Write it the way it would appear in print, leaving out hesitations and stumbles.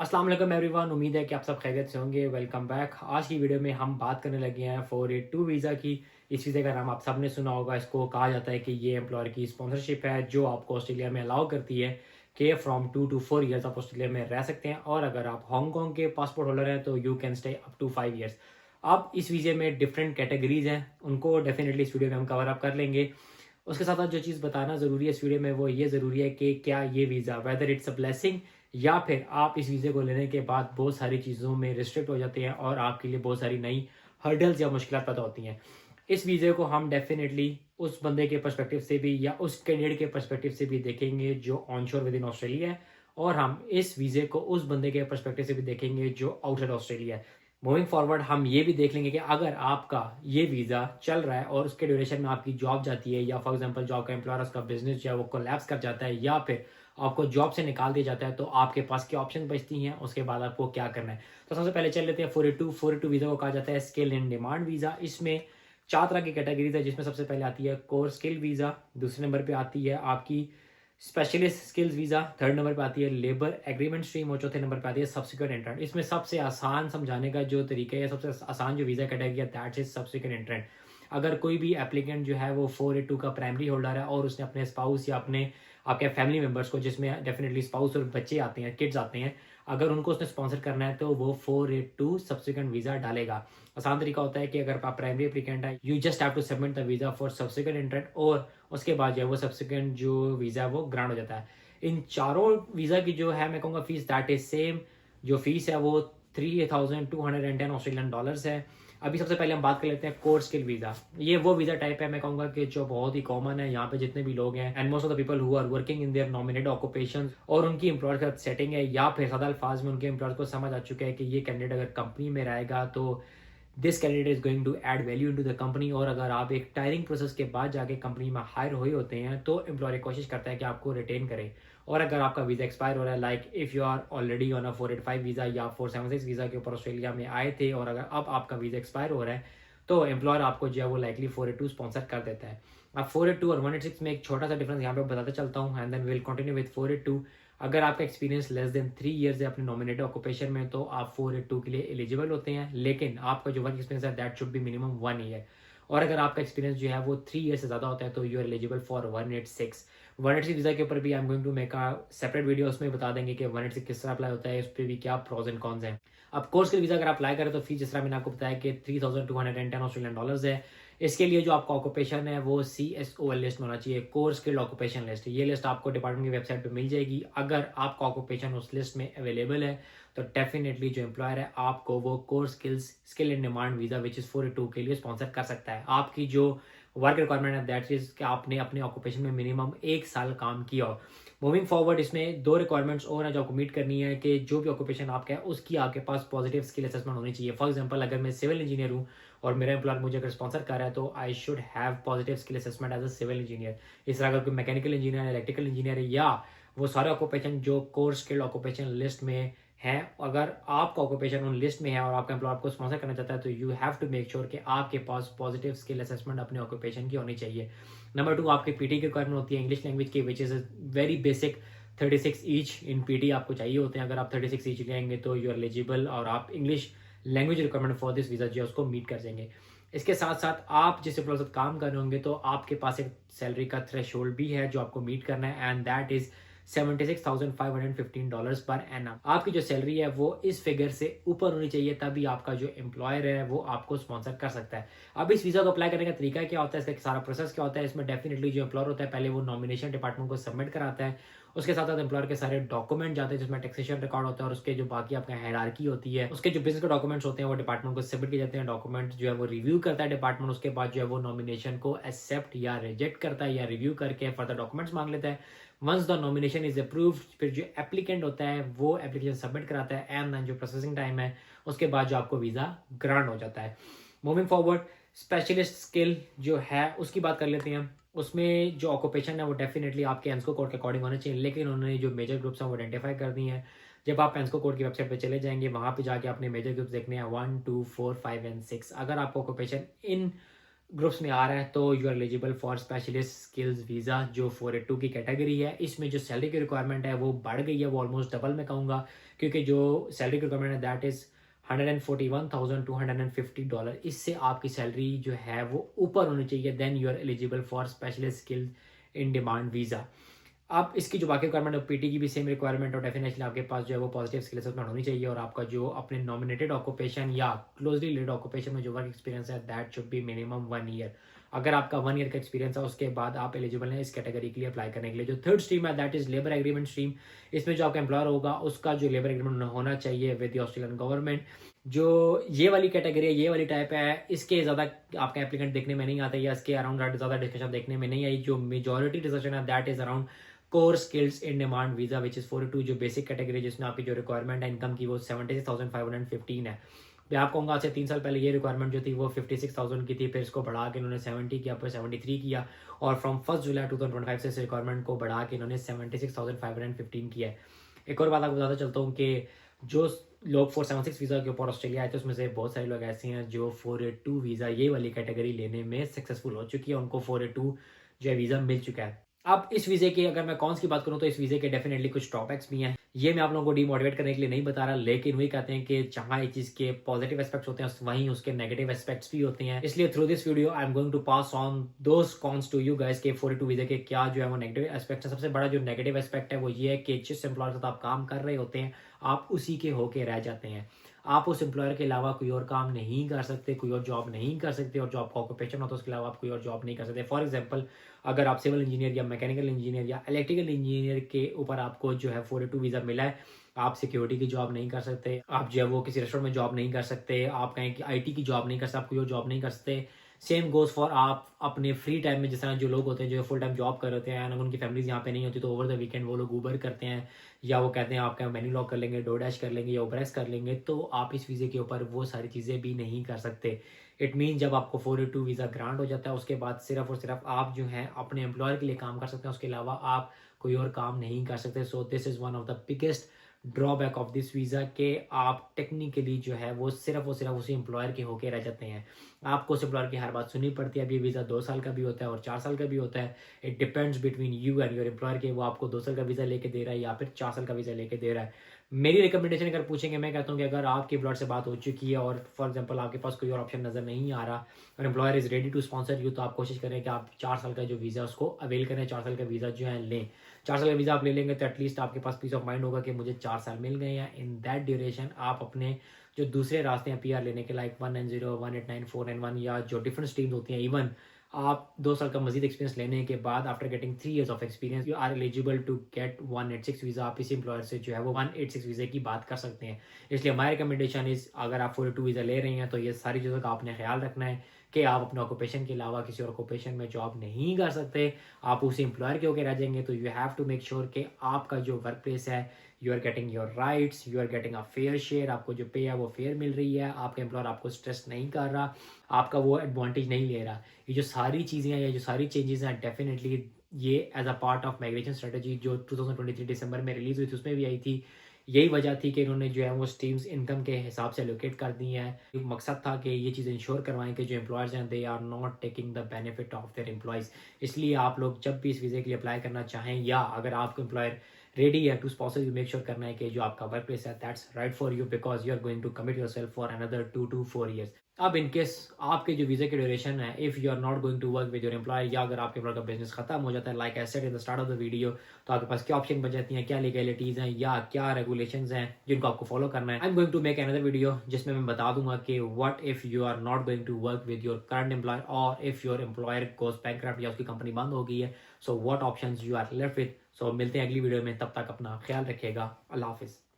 अस्सलाम वालेकुम एवरीवन। उम्मीद है कि आप सब खैरियत से होंगे। Welcome back. आज की वीडियो में हम बात करने लगे हैं 482 वीज़ा की। इस वीज़े का नाम आप सब ने सुना होगा। इसको कहा जाता है कि ये एम्प्लॉयर की स्पॉन्सरशिप है जो आपको ऑस्ट्रेलिया में अलाउ करती है कि फ्रॉम 2 to 4 ईयर्स आप ऑस्ट्रेलिया में रह सकते हैं, और अगर आप हांगकॉन्ग के पासपोर्ट होल्डर हैं तो you can stay up to 5 years. अब इस वीज़े में डिफरेंट कैटेगरीज हैं, उनको डेफिनेटली इस वीडियो में हम कवर अप कर लेंगे। उसके साथ साथ जो चीज़ बताना ज़रूरी है इस वीडियो में वो ये ज़रूरी है कि क्या ये visa whether it's a blessing या फिर आप इस वीज़े को लेने के बाद बहुत सारी चीज़ों में रिस्ट्रिक्ट हो जाते हैं और आपके लिए बहुत सारी नई हर्डल्स या मुश्किलात पैदा होती हैं। इस वीज़े को हम डेफिनेटली उस बंदे के पर्सपेक्टिव से भी या उस कैंडिडेट के पर्सपेक्टिव से भी देखेंगे जो ऑनशोर विद इन ऑस्ट्रेलिया है, और हम इस वीज़े को उस बंदे के पर्सपेक्टिव से भी देखेंगे जो आउटसाइड ऑस्ट्रेलिया है। मूविंग फॉरवर्ड हम ये भी देख लेंगे कि अगर आपका ये वीज़ा चल रहा है और उसके ड्यूरेशन में आपकी जॉब जाती है, या फॉर एग्जांपल जॉब का एम्प्लॉयर उसका बिजनेस जो है वो कोलैप्स कर जाता है या फिर आपको जॉब से निकाल दिया जाता है, तो आपके पास क्या ऑप्शन बचती हैं, उसके बाद आपको क्या करना है। तो सबसे पहले चल लेते हैं 482 वीज़ा को कहा जाता है स्किल इन डिमांड वीज़ा। इसमें 4 तरह की कैटेगरीज है, जिसमें सबसे पहले आती है कोर स्किल वीज़ा, दूसरे नंबर पे आती है आपकी specialist skills visa, third number पे आती है लेबर एग्रीमेंट स्ट्रीम, और चौथे नंबर पे आती है सब्सिक्वेंट एंट्रेंट। इसमें सबसे आसान समझाने का जो तरीका है, सबसे आसान जो वीज़ा कैटेगरी है दैट्स इज सब्सिक्वेंट एंट्रेंट। अगर कोई भी एप्लीकेंट जो है वो 482 का प्राइमरी होल्डर है और उसने अपने स्पाउस या अपने आपके फैमिली मेंबर्स को, जिसमें डेफिनेटली स्पाउस और बच्चे आते हैं, किड्स आते हैं, अगर उनको उसने स्पॉन्सर करना है तो वो 482 सब्सिक्वेंट वीज़ा डालेगा। आसान तरीका होता है कि अगर आप प्राइमरी एप्लीकेंट है, you just have to submit the visa for subsequent entrant, और उसके बाद जो है वो सब्सिक्वेंट जो वीज़ा है वो ग्रांट हो जाता है। इन चारों वीज़ा की जो है मैं कहूँगा फीस दैट इज सेम। जो फीस है वो 3210 ऑस्ट्रेलियन डॉलर्स है। अभी सबसे पहले हम बात कर लेते हैं कोर स्किल वीज़ा। ये वो वीज़ा टाइप है मैं कहूँगा कि जो बहुत ही कॉमन है यहाँ पे जितने भी लोग हैं, and most of the people who are working in their nominated occupation, और उनकी एम्प्लॉयर के साथ सेटिंग है, या फिर सादा अल्फाज में उनके एम्प्लॉयर को समझ आ चुका है कि ये कैंडिडेट अगर कंपनी में रहेगा तो this candidate is going to add value into the company. और अगर आप एक टायरिंग प्रोसेस के बाद जाके कंपनी में हायर हुए होते हैं तो एम्प्लॉयर कोशिश करता है कि आपको रिटेन करे। और अगर आपका वीज़ा एक्सपायर हो रहा है, like if you are already on a 485 visa या 476 वीज़ा के ऊपर ऑस्ट्रेलिया में आए थे, और अगर अब आपका वीज़ा एक्सपायर हो रहा है तो एम्प्लॉयर आपको जो है वो लाइकली 482 स्पॉन्सर कर देता है। अब 482 और 186 में एक छोटा सा डिफरेंस यहाँ पे बताते चलता हूँ, and then will continue with 482। अगर आपका एक्सपीरियंस लेस देन 3 ईयर्स है अपने नॉमिनेटेड ऑक्यूपेशन में तो आप 482 के लिए एलिजिबल होते हैं, लेकिन आपका जो वर्क एक्सपीरियंस है that should be minimum 1 year. और अगर आपका एक्सपीरियंस जो है वो 3 ईयर से ज़्यादा होता है तो you are eligible for 186। 186 visa के ऊपर भी I am going to make a separate video, उसमें बता देंगे कि 186 किस तरह अप्लाई होता है, उस पर भी क्या प्रोज एंड कॉन्स हैं। अब कोर्स के वीज़ा अगर आप अप्लाई करें तो फीस जिस तरह मैंने आपको बताया कि 3210 ऑस्ट्रेलियन डॉलर्स है। इसके लिए जो आपका ऑक्यूपेशन है वो CSOL लिस्ट में होना चाहिए, कोर स्किल्ड ऑक्यूपेशन लिस्ट। ये लिस्ट आपको डिपार्टमेंट की वेबसाइट पे मिल जाएगी। अगर आपका ऑक्यूपेशन उस लिस्ट में अवेलेबल है तो डेफिनेटली जो एम्प्लॉयर है आपको वो core skill in demand visa which is 482 के लिए स्पॉन्सर कर सकता है। आपकी जो वर्क रिक्वायरमेंट है दैट इज कि आपने अपने ऑक्यूपेशन में मिनिमम 1 साल काम किया हो। मूविंग फॉरवर्ड इसमें 2 रिक्वायरमेंट्स और हैं जो आपको मीट करनी है कि जो भी ऑक्यूपेशन आपका है उसकी आपके पास पॉजिटिव स्किल असेसमेंट होनी चाहिए। फॉर एग्जांपल अगर मैं सिविल इंजीनियर हूँ और मेरा एम्प्लॉयर मुझे अगर स्पॉन्सर कर रहा है तो I should have positive skill assessment as a civil engineer. इस तरह अगर कोई मैकेनिकल इंजीनियर है, इलेक्ट्रिकल इंजीनियर है, या वो सारे ऑक्यूपेशन जो कोर स्किल्ड ऑक्यूपेशन लिस्ट में है, अगर आपका ऑक्यूपेशन उन लिस्ट में है और आपका एम्प्लॉयर आपको स्पॉन्सर करना चाहता है तो you have to make sure कि आपके पास पॉजिटिव स्किल असेसमेंट अपने ऑक्यूपेशन की होनी चाहिए। नंबर 2, आपकी पीटी की रिक्वायरमेंट होती है इंग्लिश लैंग्वेज की, which is very basic. 36 each in PT आपको चाहिए होते हैं। अगर आप 36 ईच लेंगे तो यू आर एलिजिबल और आप English language requirement for this visa जो है उसको मीट कर देंगे। इसके साथ साथ आप जिस एम्प्लॉयर के साथ काम कर रहे होंगे तो आपके पास एक सैलरी का थ्रेशोल्ड भी है जो आपको मीट करना है, and that is $76,515 per annum. आपकी जो सैलरी है वो इस फिगर से ऊपर होनी चाहिए, तभी आपका जो एम्प्लॉयर है वो आपको स्पॉन्सर कर सकता है। अब इस वीज़ा को अप्लाई करने का तरीका क्या होता है, इसका सारा प्रोसेस क्या होता है, इसमें डेफिनेटली जो एम्प्लॉयर होता है पहले वो नॉमिनेशन डिपार्टमेंट को सबमिट कराता है। उसके साथ साथ एम्प्लॉयर के सारे डॉक्यूमेंट जाते हैं जिसमें टैक्सेशन रिकॉर्ड होता है, और उसके जो बाकी आपका हायरार्की होती है, उसके जो बिजनेस के डॉक्यूमेंट्स होते हैं वो डिपार्टमेंट को सबमिट किए जाते हैं। डॉक्यूमेंट जो है वो रिव्यू करता है डिपार्टमेंट, उसके बाद जो है वो नॉमिनेशन को एक्सेप्ट या रिजेक्ट करता है या रिव्यू करके फर्दर डॉक्यूमेंट्स मांग लेता है। Once the nomination is approved, फिर जो एप्लीकेंट होता है वो एप्लीकेशन सबमिट कराता है, एंड देन जो प्रोसेसिंग टाइम है उसके बाद जो आपको वीज़ा ग्रांट हो जाता है। मूविंग फॉरवर्ड, स्पेशलिस्ट स्किल जो है उसकी बात कर लेते हैं। उसमें जो ऑक्यूपेशन है वो डेफिनेटली आपके एंस्को कोड के अकॉर्डिंग होना चाहिए, लेकिन उन्होंने जो मेजर ग्रुप्स हैं वो आइडेंटिफाई कर दी हैं। जब आप एंस्को कोड की वेबसाइट पे चले जाएंगे वहाँ पे जाके अपने मेजर ग्रुप्स देखने हैं 1, 2, 4, 5 एंड 6। अगर आपको ऑक्यूपेशन इन ग्रुप्स में आ रहा है तो you are eligible for specialist skills visa जो 482 की कैटेगरी है। इसमें जो सैलरी की रिक्वायरमेंट है वो बढ़ गई है, वो ऑलमोस्ट डबल मैं कहूँगा, क्योंकि जो सैलरी की रिक्वायरमेंट है दैट इज़ $141,250। इससे आपकी सैलरी जो है वो ऊपर होनी चाहिए, then you are eligible for specialist skills in demand visa. अब इसकी जो बाकी रिक्वायरमेंट है पीटी की भी सेम रिक्वायरमेंट और डेफिनेटली आपके पास जो है वो पॉजिटिव स्किल असेसमेंट होनी चाहिए, और आपका जो अपने नॉमिनेटेड ऑक्यूपेशन या क्लोजली रिलेटेड ऑक्यूपेशन में जो वर्क एक्सपीरियंस है that should be minimum 1 year. अगर आपका 1 ईयर का एक्सपीरियंस है उसके बाद आप एलिजिबल हैं इस कैटेगरी के लिए अप्लाई करने के लिए। जो थर्ड स्ट्रीम है that is labour agreement stream. इसमें जो आपका एम्प्लॉयर होगा उसका जो लेबर एग्रीमेंट होना चाहिए विद द ऑस्ट्रेलियन गवर्नमेंट। जो ये वाली कैटेगरी है, ये वाली टाइप है, इसके ज़्यादा आपका एप्लीकेंट देखने में नहीं आता या इसके अराउंड ज़्यादा डिस्कशन देखने में नहीं आई। जो मेजॉरिटी डिस्कशन है that is around core skills in demand visa which is 482, जो बेसिक कैटेगरी जिसमें आपकी जो रिक्वायरमेंट है इनकम की वो 76,515 है। मैं आपको कहूँगा आज से 3 साल पहले ये रिक्वायरमेंट जो थी वो 56,000 की थी, फिर इसको बढ़ा के इन्होंने 70 किया, फिर 73 किया, और फ्रॉम 1 जुलाई 2025 से इस रिक्वायरमेंट को बढ़ा के इन्होंने 76,515 किया है। एक और बात आपको बताता चलता हूँ कि जो लोग 476 वीज़ा के ऊपर ऑस्ट्रेलिया आए थे उसमें से बहुत सारे लोग ऐसे हैं जो 482 वीज़ा ये वाली कैटेगरी लेने में सक्सेसफुल हो चुकी है, उनको 482 जो है वीज़ा मिल चुका है। अब इस वीज़े की अगर मैं कॉन्स की बात करूं तो इस वीज़े के डेफिनेटली कुछ ड्रॉबैक्स भी हैं। ये मैं आप लोगों को डीमोटिवेट करने के लिए नहीं बता रहा, लेकिन वही कहते हैं कि जहां इस चीज़ के पॉजिटिव एस्पेक्ट्स होते हैं वहीं उसके नेगेटिव एस्पेक्ट्स भी होते हैं। इसलिए through this video I am going to pass on those cons to you guys के 482 वीज़े के क्या जो है वो नेगेटिव एस्पेक्ट्स है। सबसे बड़ा जो नेगेटिव एस्पेक्ट है वो ये है कि जिस एम्प्लॉयर के साथ आप काम कर रहे होते हैं आप उसी के होके रह जाते हैं। आप उस एम्प्लॉयर के अलावा कोई और काम नहीं कर सकते, कोई और जॉब नहीं कर सकते, और जो आपका ऑक्यूपेशन होता है उसके अलावा आप कोई और जॉब नहीं कर सकते। फॉर एग्जांपल अगर आप सिविल इंजीनियर या मैकेनिकल इंजीनियर या इलेक्ट्रिकल इंजीनियर के ऊपर आपको जो है 482 वीज़ा मिला है, आप सिक्योरिटी की जॉब नहीं कर सकते, आप जो है वो किसी रेस्टोरेंट में जॉब नहीं कर सकते, आप कहें कि आईटी की जॉब नहीं कर सकते, आप कोई और जॉब नहीं कर सकते। सेम गोज फॉर आप अपने फ्री टाइम में, जिस तरह जो लोग होते हैं जो फुल टाइम जॉब कर रहे हैं, अगर उनकी फैमिलीज यहाँ पे नहीं होती तो ओवर द वीकेंड वो लोग ऊबर करते हैं, या वो कहते हैं आपका मेन्यू लॉक कर लेंगे, डोडैश कर लेंगे या उबरेक्स कर लेंगे, तो आप इस वीज़े के ऊपर वो सारी चीज़ें भी नहीं कर सकते। इट मीन जब आपको 482 वीज़ा ग्रांट हो जाता है उसके बाद सिर्फ और सिर्फ आप जो हैं अपने एम्प्लॉयर के लिए काम कर सकते हैं, उसके अलावा आप कोई और काम नहीं कर सकते। So this is one of the biggest drawback of this visa के आप टेक्निकली जो है वो सिर्फ उसी एम्प्लॉयर के होके रह जाते हैं। आपको उस एम्प्लॉयर की हर बात सुननी पड़ती है। अब ये वीज़ा 2 साल का भी होता है और 4 साल का भी होता है। It depends between you and your employer के वो आपको 2 साल का वीज़ा लेके दे रहा है या फिर 4 साल का वीज़ा लेके दे रहा है। मेरी रिकमेंडेशन अगर पूछेंगे, मैं कहता हूँ कि अगर आपके एम्प्लॉयर से बात हो चुकी है और फॉर एग्जांपल आपके पास कोई और ऑप्शन नज़र नहीं आ रहा और employer is ready to sponsor you, तो आप कोशिश करें कि आप 4 साल का जो वीज़ा उसको अवेल करें, 4 साल का वीज़ा जो है लें। 4 साल का वीज़ा आप ले लेंगे तो एटलीस्ट आपके पास पीस ऑफ माइंड होगा कि मुझे 4 साल मिल गए हैं। इन दैट ड्यूरेशन आप अपने जो दूसरे रास्ते हैं पीआर लेने के, लाइक 190, 189, 491 या जो डिफरेंट स्ट्रीम्स होती हैं, इवन आप 2 साल का मजीद एक्सपीरियंस लेने के बाद after getting 3 years of experience you are eligible to get 186 visa. आप इसी एम्प्लॉयर से जो है वो 186 वीज़े की बात कर सकते हैं। इसलिए हमारी रिकमेंडेशन इज़ अगर आप 482 वीज़ा ले रहे हैं तो ये सारी चीज़ों का आपने ख्याल रखना है कि आप अपने ऑक्यूपेशन के अलावा किसी और ऑक्यूपेशन में जॉब नहीं कर सकते, आप उसी एम्प्लॉयर के होकर रह जाएंगे। तो you have to make sure कि आपका जो वर्क प्लेस है you are getting your rights, you are getting a fair share, आपको जो पे है वो फेयर मिल रही है, आपका एम्प्लॉयर आपको स्ट्रेस नहीं कर रहा, आपका वो एडवांटेज नहीं ले रहा। ये जो सारी चीज़ें हैं, ये जो सारी चेंजेस हैं, डेफिनेटली ये as a part of migration strategy जो 2023 दिसंबर में रिलीज हुई थी उसमें भी आई थी। यही वजह थी कि इन्होंने जो है वो स्ट्रीम्स इनकम के हिसाब से एलोकेट कर दी हैं। एक मकसद था कि ये चीज़ इंश्योर करवाएं कि जो एम्प्लॉयर्स हैं they are not taking the benefit of their employees. इसलिए आप लोग जब भी इस वीज़े के लिए अप्लाई करना चाहें या अगर आपका एम्प्लॉयर रेडी है to sponsor you, make sure करना है कि जो आपका वर्क प्लेस है that's right for you, because you are going to commit yourself for another 2 to 4 years। अब इनकेस आपके जो वीज़े की ड्यूरेशन है, if you are not going to work with your employer या अगर आपके एम्प्लॉयर का बिजनेस खत्म हो जाता है, like I said in the start of the video, तो आपके पास क्या ऑप्शन बच जाती हैं, क्या लीगलिटीज़ हैं या क्या रेगुलेशंस हैं जिनको आपको फॉलो करना है। I am going to make another video जिसमें मैं बता दूंगा कि what if you are not going to work with your current employer और if your employer goes bankrupt या उसकी कंपनी बंद हो गई है, so what options you are left with. So मिलते हैं अगली वीडियो में, तब तक अपना ख्याल रखिएगा। अल्लाह हाफिज़।